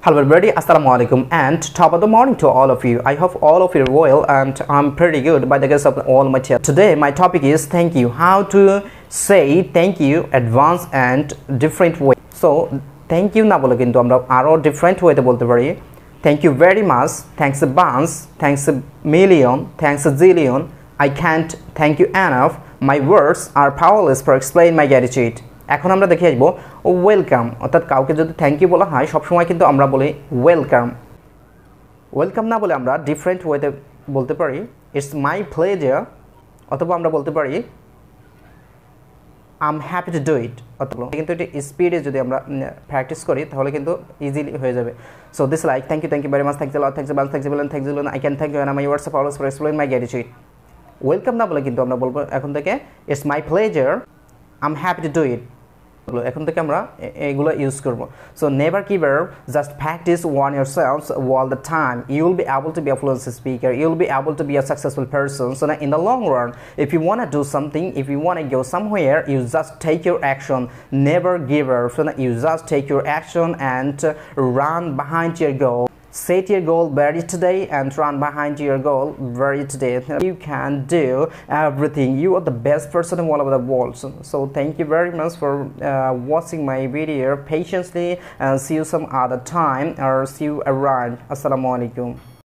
Hello everybody, Assalamu alaikum and top of the morning to all of you. I hope all of you are well and I'm pretty good by the grace of Almighty. Today my topic is thank you. How to say thank you advance and different way. So thank you na bole kintu amra aro different way te bolte pari. Thank you very much, thanks a bunch, thanks a million, thanks a zillion. I can't thank you enough. My words are powerless for explain my gratitude. এখন আমরা দেখে আসবো welcome অর্থাৎ কাউকে যদি thank you বলা হয় সব সময় কিন্তু আমরা বলি ওয়েলকাম না বলে আমরা ডিফারেন্ট ওয়েতে বলতে পারি ইটস মাই প্লেজার অথবা আমরা বলতে পারি I am happy to do ইট অথবা কিন্তু এটা স্পিডে যদি আমরা প্র্যাকটিস করি তাহলে কিন্তু ইজিলি হয়ে যাবে so this like thank you very much thanks a lot thanks thanks I can thank you and my words of always for explain my gratitude welcome না বলে কিন্তু আমরা বলবো এখন থেকে it's my pleasure I am happy to do it এখন থেকে আমরা এগুলো ইউজ করব so never give up just practice one yourselves all the time you will be able to be a fluent speaker you will be able to be a successful person so in the long run if you want to do something if you want to go somewhere you just take your action never give up so you just take your action and run behind your goal. Set your goal very today and run behind your goal very today. You can do everything. You are the best person in all over the world. So thank you very much for watching my video patiently and see you some other time or see you around. Assalamu alaikum.